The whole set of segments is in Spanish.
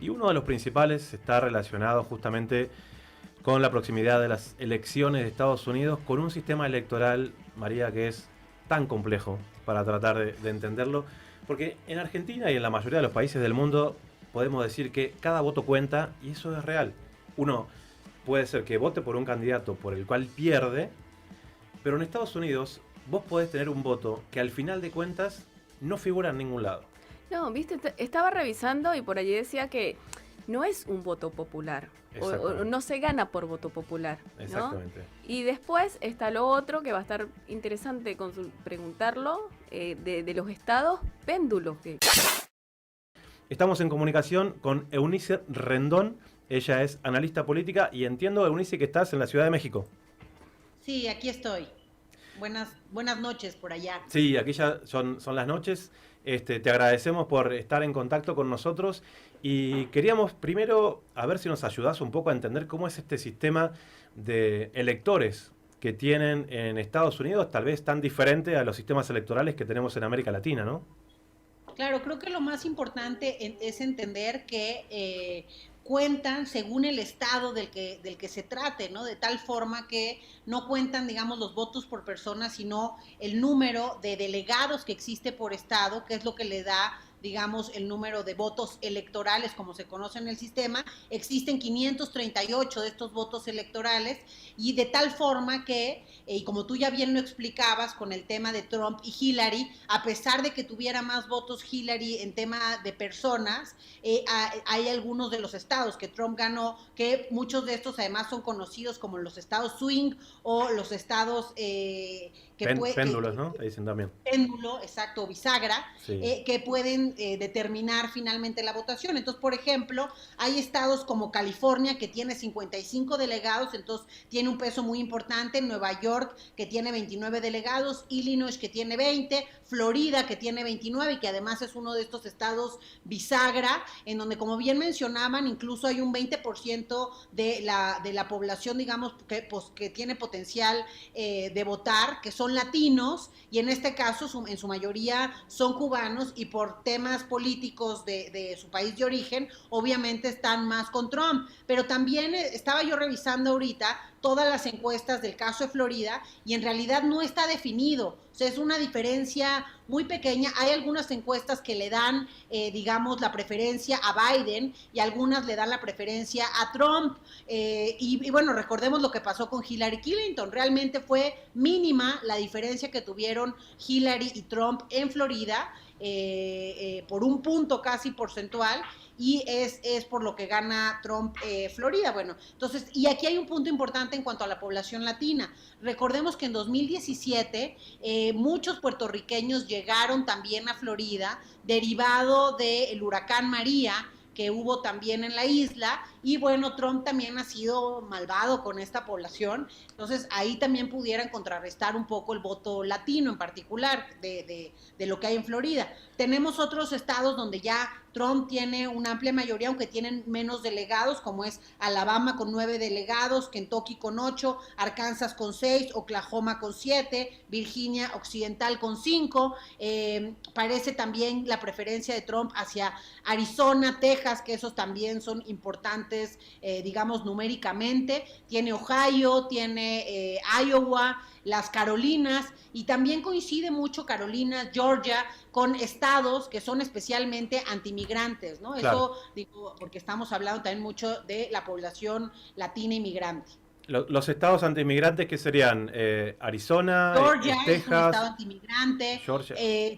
Y uno de los principales está relacionado justamente con la proximidad de las elecciones de Estados Unidos, con un sistema electoral, María, que es tan complejo para tratar de entenderlo, porque en Argentina y en la mayoría de los países del mundo podemos decir que cada voto cuenta y eso es real. Uno puede ser que vote por un candidato por el cual pierde, pero en Estados Unidos vos podés tener un voto que al final de cuentas no figura en ningún lado. No, viste, estaba revisando y por allí decía que no es un voto popular, o no se gana por voto popular, ¿no? Exactamente. Y después está lo otro que va a estar interesante preguntarlo, de los estados péndulos. Estamos en comunicación con Eunice Rendón, ella es analista política y entiendo, Eunice, que estás en la Ciudad de México. Sí, aquí estoy. Buenas noches por allá. Sí, aquí ya son las noches. Te agradecemos por estar en contacto con nosotros y queríamos primero a ver si nos ayudás un poco a entender cómo es este sistema de electores que tienen en Estados Unidos, tal vez tan diferente a los sistemas electorales que tenemos en América Latina, ¿no? Claro, creo que lo más importante es entender que cuentan según el estado del que se trate, ¿no? De tal forma que no cuentan, digamos, los votos por persona, sino el número de delegados que existe por estado, que es lo que le da, digamos, el número de votos electorales, como se conoce en el sistema. Existen 538 de estos votos electorales y de tal forma que, y como tú ya bien lo explicabas con el tema de Trump y Hillary, a pesar de que tuviera más votos Hillary en tema de personas, hay algunos de los estados que Trump ganó, que muchos de estos además son conocidos como los estados swing o los estados péndulos, ¿no? Te dicen también. Péndulo, exacto, bisagra, Sí. Que pueden determinar finalmente la votación. Entonces, por ejemplo, hay estados como California, que tiene 55 delegados, entonces tiene un peso muy importante, Nueva York, que tiene 29 delegados, Illinois, que tiene 20, Florida, que tiene 29, y que además es uno de estos estados bisagra, en donde, como bien mencionaban, incluso hay un 20% de la población, digamos, que tiene potencial de votar, que son latinos, y en este caso en su mayoría son cubanos, y por temas políticos de su país de origen, obviamente están más con Trump. Pero también estaba yo revisando ahorita todas las encuestas del caso de Florida, y en realidad no está definido, o sea, es una diferencia muy pequeña. Hay algunas encuestas que le dan, digamos, la preferencia a Biden, y algunas le dan la preferencia a Trump, y bueno, recordemos lo que pasó con Hillary Clinton, realmente fue mínima la diferencia que tuvieron Hillary y Trump en Florida, por un punto casi porcentual, y es por lo que gana Trump Florida. Bueno, entonces, y aquí hay un punto importante en cuanto a la población latina. Recordemos que en 2017 muchos puertorriqueños llegaron también a Florida, derivado del huracán María, que hubo también en la isla, y bueno, Trump también ha sido malvado con esta población, entonces ahí también pudieran contrarrestar un poco el voto latino en particular de lo que hay en Florida. Tenemos otros estados donde ya Trump tiene una amplia mayoría, aunque tienen menos delegados, como es Alabama con 9 delegados, Kentucky con 8, Arkansas con 6, Oklahoma con 7, Virginia Occidental con 5, parece también la preferencia de Trump hacia Arizona, Texas, que esos también son importantes, digamos, numéricamente. Tiene Ohio, tiene Iowa, las Carolinas, y también coincide mucho Carolinas, Georgia, con estados que son especialmente antimigrantes, ¿no? Claro. Eso, digo, porque estamos hablando también mucho de la población latina inmigrante. Los estados antiinmigrantes, ¿qué serían? Arizona, Georgia Texas. Es un estado antimigrante.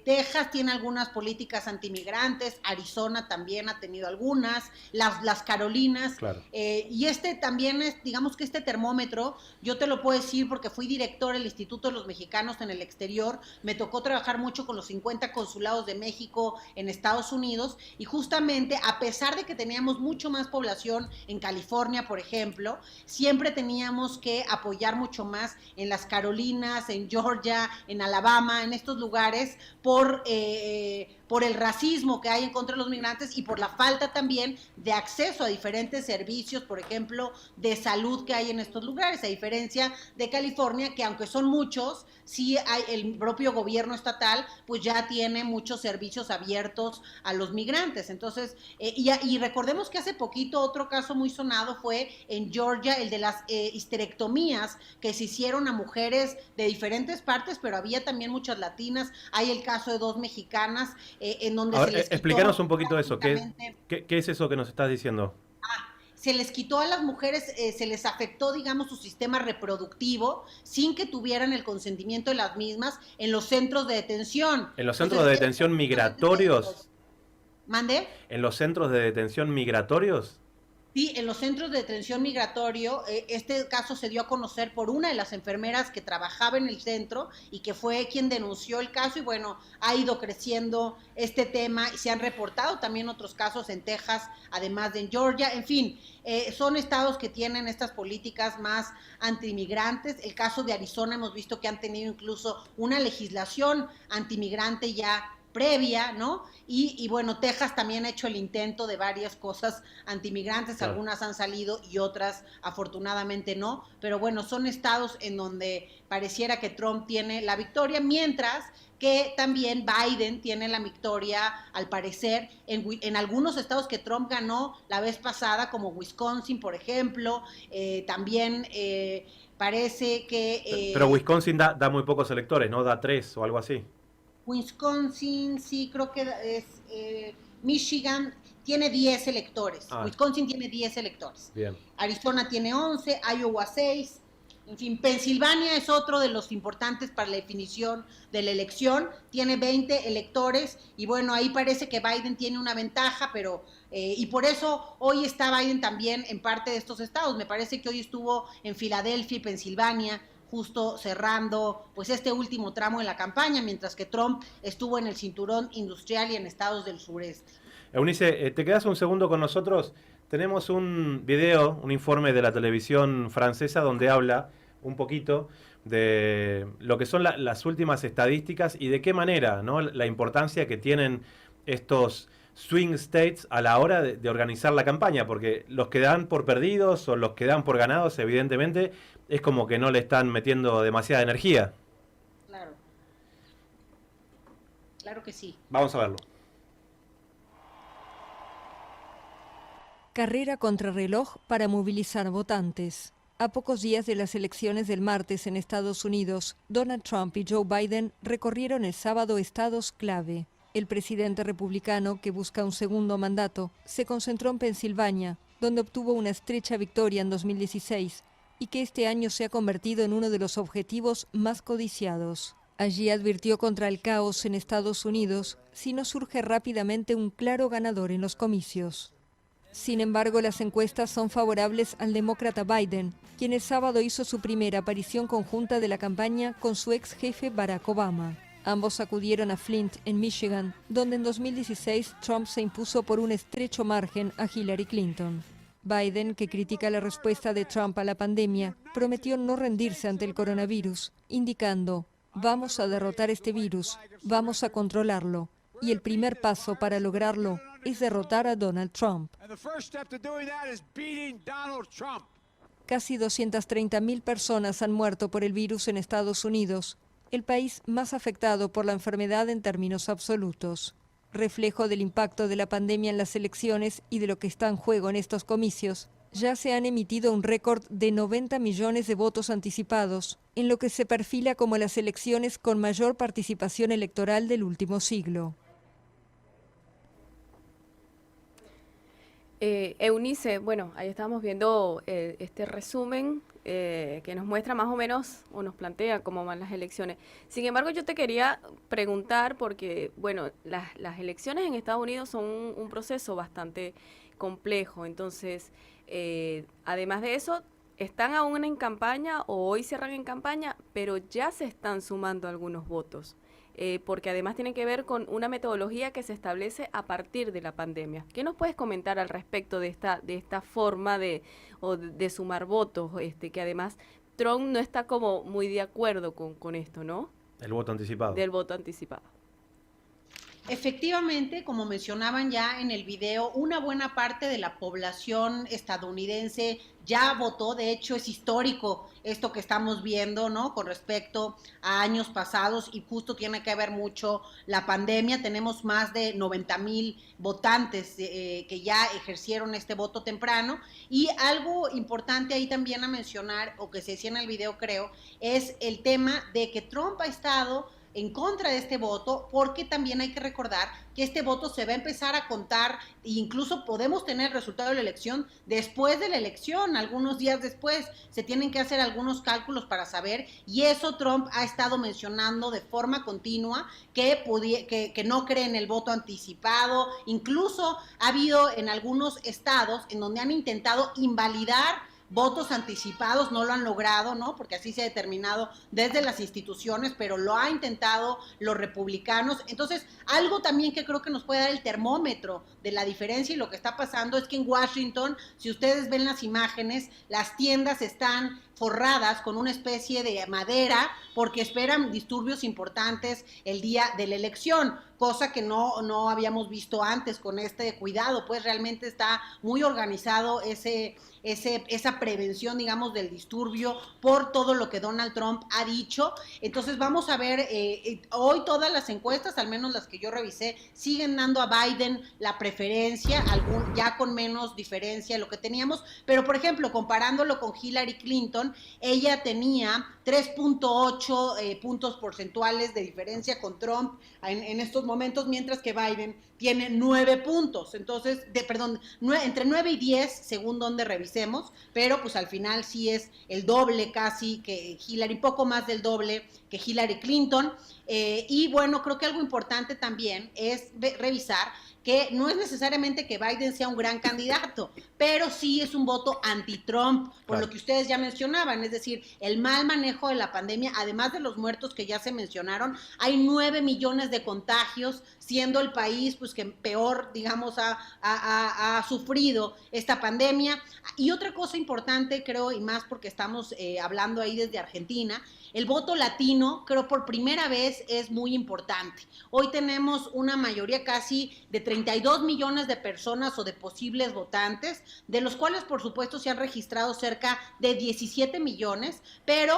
Texas tiene algunas políticas antimigrantes. Arizona también ha tenido algunas. Las Carolinas. Claro. Y también es, digamos que este termómetro, yo te lo puedo decir porque fui director del Instituto de los Mexicanos en el Exterior. Me tocó trabajar mucho con los 50 consulados de México en Estados Unidos. Y justamente, a pesar de que teníamos mucho más población en California, por ejemplo, siempre teníamos que apoyar mucho más en las Carolinas, en Georgia, en Alabama, en estos lugares, por el racismo que hay en contra de los migrantes y por la falta también de acceso a diferentes servicios, por ejemplo, de salud que hay en estos lugares, a diferencia de California, que aunque son muchos, sí hay el propio gobierno estatal, pues ya tiene muchos servicios abiertos a los migrantes. Entonces, y recordemos que hace poquito otro caso muy sonado fue en Georgia, el de las histerectomías que se hicieron a mujeres de diferentes partes, pero había también muchas latinas. Hay el caso de 2 mexicanas en donde A se ver, les quitó explícanos un poquito eso. prácticamente. ¿Qué es eso que nos estás diciendo? Se les quitó a las mujeres, se les afectó, digamos, su sistema reproductivo sin que tuvieran el consentimiento de las mismas en los centros de detención. ¿En los centros de detención migratorios? ¿Mande? ¿En los centros de detención migratorios? Sí, en los centros de detención migratorio, este caso se dio a conocer por una de las enfermeras que trabajaba en el centro y que fue quien denunció el caso y bueno, ha ido creciendo este tema y se han reportado también otros casos en Texas, además de en Georgia, en fin, son estados que tienen estas políticas más antimigrantes. El caso de Arizona hemos visto que han tenido incluso una legislación antimigrante ya previa, ¿no? Y bueno, Texas también ha hecho el intento de varias cosas antimigrantes, claro. Algunas han salido y otras afortunadamente no, pero bueno, son estados en donde pareciera que Trump tiene la victoria, mientras que también Biden tiene la victoria, al parecer, en algunos estados que Trump ganó la vez pasada, como Wisconsin, por ejemplo, también parece que... Pero Wisconsin da muy pocos electores, ¿no? Da 3 o algo así. Wisconsin, sí, creo que es Michigan tiene 10 electores. Wisconsin tiene 10 electores. Bien. Arizona tiene 11, Iowa 6. En fin, Pensilvania es otro de los importantes para la definición de la elección. Tiene 20 electores y bueno, ahí parece que Biden tiene una ventaja, pero y por eso hoy está Biden también en parte de estos estados. Me parece que hoy estuvo en Filadelfia y Pensilvania, justo cerrando pues este último tramo de la campaña, mientras que Trump estuvo en el cinturón industrial y en estados del sureste. Eunice, ¿te quedas un segundo con nosotros? Tenemos un video, un informe de la televisión francesa donde habla un poquito de lo que son las últimas estadísticas y de qué manera, ¿no? La importancia que tienen estos swing states a la hora de organizar la campaña, porque los que dan por perdidos o los que dan por ganados, evidentemente, es como que no le están metiendo demasiada energía. Claro. Claro que sí. Vamos a verlo. Carrera contrarreloj para movilizar votantes. A pocos días de las elecciones del martes en Estados Unidos, Donald Trump y Joe Biden recorrieron el sábado estados clave. El presidente republicano, que busca un segundo mandato, se concentró en Pensilvania, donde obtuvo una estrecha victoria en 2016 y que este año se ha convertido en uno de los objetivos más codiciados. Allí advirtió contra el caos en Estados Unidos si no surge rápidamente un claro ganador en los comicios. Sin embargo, las encuestas son favorables al demócrata Biden, quien el sábado hizo su primera aparición conjunta de la campaña con su ex jefe Barack Obama. Ambos acudieron a Flint, en Michigan, donde en 2016 Trump se impuso por un estrecho margen a Hillary Clinton. Biden, que critica la respuesta de Trump a la pandemia, prometió no rendirse ante el coronavirus, indicando: "Vamos a derrotar este virus, vamos a controlarlo, y el primer paso para lograrlo es derrotar a Donald Trump". Casi 230.000 personas han muerto por el virus en Estados Unidos, el país más afectado por la enfermedad en términos absolutos. Reflejo del impacto de la pandemia en las elecciones y de lo que está en juego en estos comicios, ya se han emitido un récord de 90 millones de votos anticipados, en lo que se perfila como las elecciones con mayor participación electoral del último siglo. Eunice, bueno, ahí estamos viendo este resumen que nos muestra más o menos, o nos plantea cómo van las elecciones. Sin embargo, yo te quería preguntar, porque, bueno, las elecciones en Estados Unidos son un proceso bastante complejo. Entonces, además de eso, están aún en campaña, o hoy cierran en campaña, pero ya se están sumando algunos votos. Porque además tiene que ver con una metodología que se establece a partir de la pandemia. ¿Qué nos puedes comentar al respecto de esta forma de sumar votos? Que además Trump no está como muy de acuerdo con esto, ¿no? El voto anticipado. Del voto anticipado. Efectivamente, como mencionaban ya en el video, una buena parte de la población estadounidense ya votó. De hecho es histórico esto que estamos viendo, ¿no? Con respecto a años pasados, y justo tiene que ver mucho la pandemia. Tenemos más de 90,000 votantes que ya ejercieron este voto temprano, y algo importante ahí también a mencionar, o que se decía en el video creo, es el tema de que Trump ha estado en contra de este voto, porque también hay que recordar que este voto se va a empezar a contar e incluso podemos tener el resultado de la elección después de la elección, algunos días después. Se tienen que hacer algunos cálculos para saber, y eso Trump ha estado mencionando de forma continua, que no cree en el voto anticipado. Incluso ha habido en algunos estados en donde han intentado invalidar votos anticipados, no lo han logrado, ¿no? Porque así se ha determinado desde las instituciones, pero lo ha intentado los republicanos. Entonces, algo también que creo que nos puede dar el termómetro de la diferencia y lo que está pasando es que en Washington, si ustedes ven las imágenes, las tiendas están forradas con una especie de madera porque esperan disturbios importantes el día de la elección, cosa que no habíamos visto antes con este cuidado. Pues realmente está muy organizado esa prevención, digamos, del disturbio por todo lo que Donald Trump ha dicho. Entonces vamos a ver, hoy todas las encuestas, al menos las que yo revisé, siguen dando a Biden la preferencia, ya con menos diferencia de lo que teníamos, pero por ejemplo, comparándolo con Hillary Clinton, ella tenía 3.8 puntos porcentuales de diferencia con Trump en estos momentos, mientras que Biden tiene 9 puntos, entonces, entre 9 y 10, según donde revisemos, pero pues al final sí es el doble casi que Hillary, poco más del doble que Hillary Clinton. Y bueno, creo que algo importante también es revisar que no es necesariamente que Biden sea un gran candidato, pero sí es un voto anti-Trump, por lo que ustedes ya mencionaban, es decir, el mal manejo de la pandemia, además de los muertos que ya se mencionaron. Hay 9 millones de contagios, siendo el país pues que peor, digamos, ha sufrido esta pandemia. Y otra cosa importante, creo, y más porque estamos hablando ahí desde Argentina, el voto latino, creo, por primera vez es muy importante. Hoy tenemos una mayoría casi de 32 millones de personas o de posibles votantes, de los cuales, por supuesto, se han registrado cerca de 17 millones, pero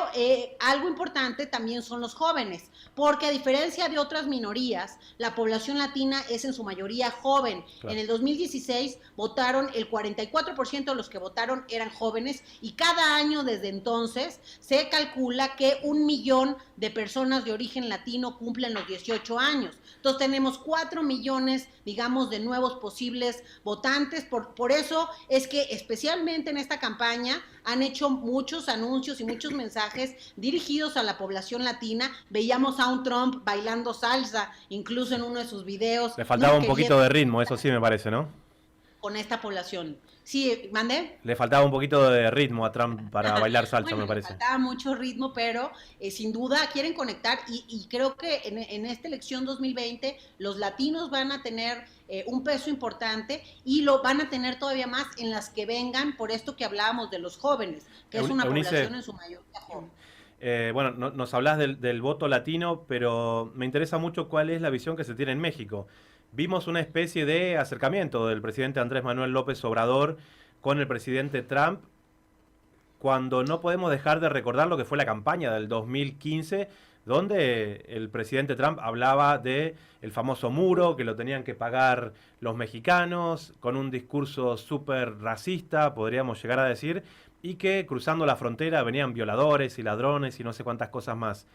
algo importante también son los jóvenes, porque a diferencia de otras minorías, la población latina es en su mayoría joven. Claro. En el 2016 votaron, el 44% de los que votaron eran jóvenes, y cada año desde entonces se calcula que 1 millón de personas de origen latino cumplen los 18 años. Entonces tenemos 4 millones, digamos, de nuevos posibles votantes. Por eso es que especialmente en esta campaña han hecho muchos anuncios y muchos mensajes dirigidos a la población latina. Veíamos a un Trump bailando salsa, incluso en uno de sus videos. Le faltaba un poquito de ritmo, eso sí me parece, ¿no? Con esta población. Sí, ¿mandé? Le faltaba un poquito de ritmo a Trump para bailar salsa, bueno, me parece. Le faltaba mucho ritmo, pero sin duda quieren conectar, y creo que en esta elección 2020 los latinos van a tener un peso importante, y lo van a tener todavía más en las que vengan, por esto que hablábamos de los jóvenes, que es una población en su mayoría joven. Bueno, nos hablás del voto latino, pero me interesa mucho cuál es la visión que se tiene en México. Vimos una especie de acercamiento del presidente Andrés Manuel López Obrador con el presidente Trump, cuando no podemos dejar de recordar lo que fue la campaña del 2015, donde el presidente Trump hablaba de el famoso muro, que lo tenían que pagar los mexicanos, con un discurso súper racista, podríamos llegar a decir, y que cruzando la frontera venían violadores y ladrones y no sé cuántas cosas más.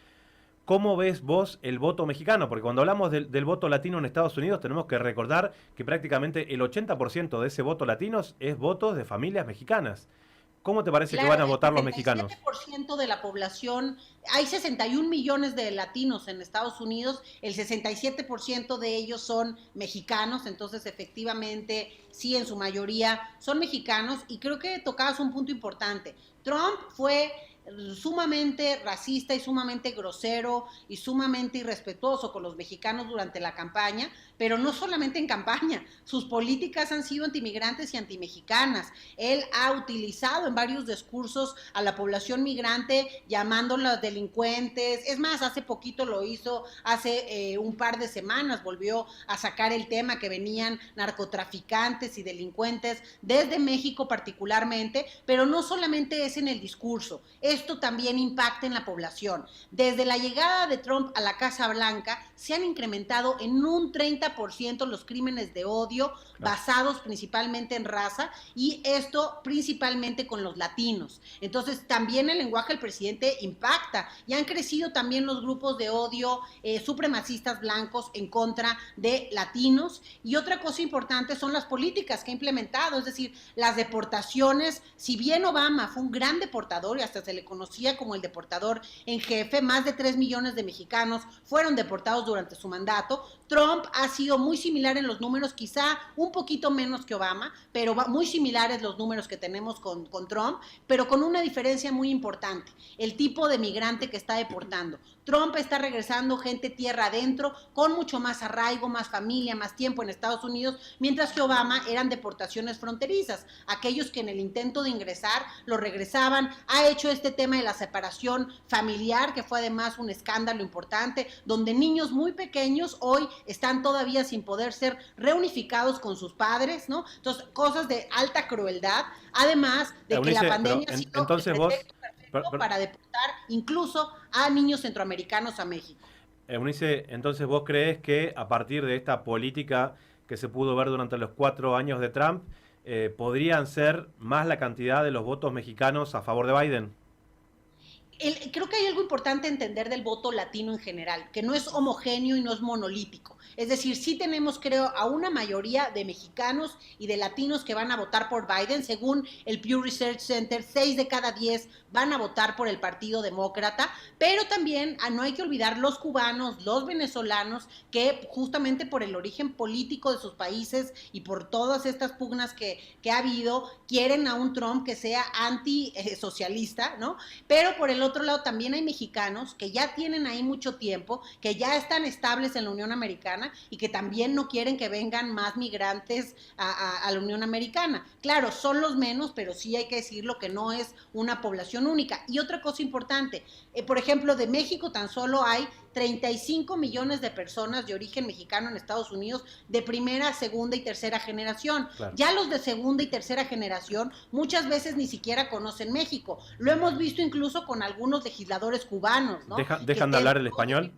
¿Cómo ves vos el voto mexicano? Porque cuando hablamos del voto latino en Estados Unidos tenemos que recordar que prácticamente el 80% de ese voto latino es votos de familias mexicanas. ¿Cómo te parece que van a votar los mexicanos? El 67% de la población, hay 61 millones de latinos en Estados Unidos, el 67% de ellos son mexicanos, entonces efectivamente sí, en su mayoría son mexicanos, y creo que tocabas un punto importante. Trump fue sumamente racista y sumamente grosero y sumamente irrespetuoso con los mexicanos durante la campaña, pero no solamente en campaña, sus políticas han sido antimigrantes y antimexicanas. Él ha utilizado en varios discursos a la población migrante llamándolos delincuentes. Es más, hace poquito lo hizo, hace un par de semanas volvió a sacar el tema que venían narcotraficantes y delincuentes desde México particularmente, pero no solamente es en el discurso, esto también impacta en la población. Desde la llegada de Trump a la Casa Blanca se han incrementado en un 30% los crímenes de odio basados principalmente en raza, y esto principalmente con los latinos. Entonces también el lenguaje del presidente impacta, y han crecido también los grupos de odio supremacistas blancos en contra de latinos. Y otra cosa importante son las políticas que ha implementado, es decir, las deportaciones. Si bien Obama fue un gran deportador y hasta se le conocía como el deportador en jefe, más de 3 millones de mexicanos fueron deportados durante su mandato. Trump ha sido muy similar en los números, quizá un poquito menos que Obama, pero muy similares los números que tenemos con Trump, pero con una diferencia muy importante: el tipo de migrante que está deportando. Trump está regresando gente tierra adentro, con mucho más arraigo, más familia, más tiempo en Estados Unidos, mientras que Obama eran deportaciones fronterizas. Aquellos que en el intento de ingresar lo regresaban. Ha hecho este tema de la separación familiar, que fue además un escándalo importante, donde niños muy pequeños hoy están todavía sin poder ser reunificados con sus padres, ¿no? Entonces, cosas de alta crueldad, además de Eunice, que la pandemia ha sido entonces el vos, pretexto perfecto para deportar incluso a niños centroamericanos a México. Eunice, entonces vos crees que a partir de esta política que se pudo ver durante los 4 años de Trump, podrían ser más la cantidad de los votos mexicanos a favor de Biden. Creo que hay algo importante entender del voto latino en general, que no es homogéneo y no es monolítico. Es decir, sí tenemos, creo, a una mayoría de mexicanos y de latinos que van a votar por Biden. Según el Pew Research Center, 6 de cada 10 van a votar por el Partido Demócrata, pero también no hay que olvidar los cubanos, los venezolanos, que justamente por el origen político de sus países y por todas estas pugnas que ha habido, quieren a un Trump que sea antisocialista, ¿no? Pero por el otro lado también hay mexicanos que ya tienen ahí mucho tiempo, que ya están estables en la Unión Americana y que también no quieren que vengan más migrantes a la Unión Americana. Claro, son los menos, pero sí hay que decirlo que no es una población única. Y otra cosa importante, por ejemplo, de México tan solo hay 35 millones de personas de origen mexicano en Estados Unidos de primera, segunda y tercera generación. Claro. Ya los de segunda y tercera generación muchas veces ni siquiera conocen México. Lo hemos visto incluso con algunos legisladores cubanos, ¿no? ¿Dejan de hablar el español?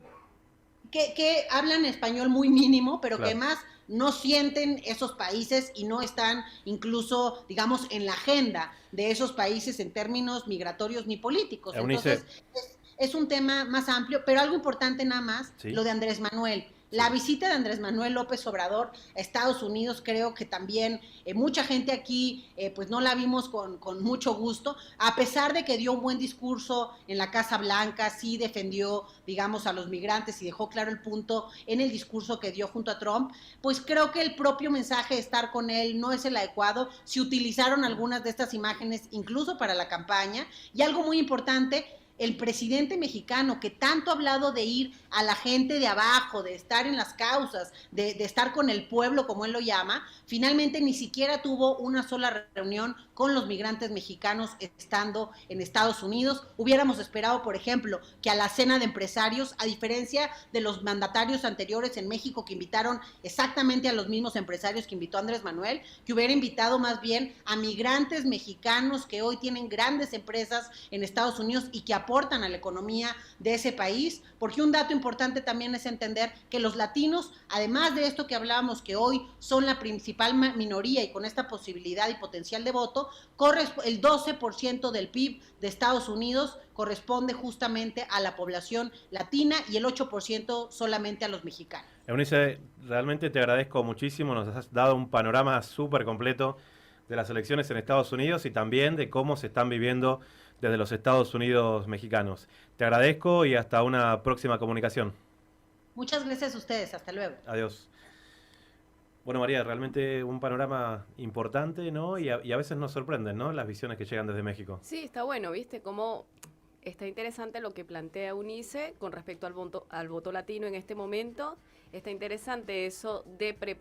Que hablan español muy mínimo, pero claro, que además no sienten esos países y no están incluso, digamos, en la agenda de esos países en términos migratorios ni políticos. Eunice. Entonces, es un tema más amplio, pero algo importante nada más, ¿sí? Lo de Andrés Manuel. La visita de Andrés Manuel López Obrador a Estados Unidos, creo que también mucha gente aquí pues no la vimos con mucho gusto, a pesar de que dio un buen discurso en la Casa Blanca, sí defendió, digamos, a los migrantes y dejó claro el punto en el discurso que dio junto a Trump. Pues creo que el propio mensaje de estar con él no es el adecuado. Se utilizaron algunas de estas imágenes incluso para la campaña, y algo muy importante: el presidente mexicano, que tanto ha hablado de ir a la gente de abajo, de estar en las causas, de estar con el pueblo, como él lo llama, finalmente ni siquiera tuvo una sola reunión con los migrantes mexicanos estando en Estados Unidos. Hubiéramos esperado, por ejemplo, que a la cena de empresarios, a diferencia de los mandatarios anteriores en México que invitaron exactamente a los mismos empresarios que invitó Andrés Manuel, que hubiera invitado más bien a migrantes mexicanos que hoy tienen grandes empresas en Estados Unidos y que aportan a la economía de ese país, porque un dato importante también es entender que los latinos, además de esto que hablábamos, que hoy son la principal minoría y con esta posibilidad y potencial de voto, el 12% del PIB de Estados Unidos corresponde justamente a la población latina y el 8% solamente a los mexicanos. Eunice, realmente te agradezco muchísimo, nos has dado un panorama súper completo de las elecciones en Estados Unidos y también de cómo se están viviendo desde los Estados Unidos mexicanos. Te agradezco y hasta una próxima comunicación. Muchas gracias a ustedes, hasta luego. Adiós. Bueno, María, realmente un panorama importante, ¿no? Y a veces nos sorprenden, ¿no? Las visiones que llegan desde México. Sí, está bueno, ¿viste? Como está interesante lo que plantea UNICE con respecto al voto latino en este momento. Está interesante eso de preparar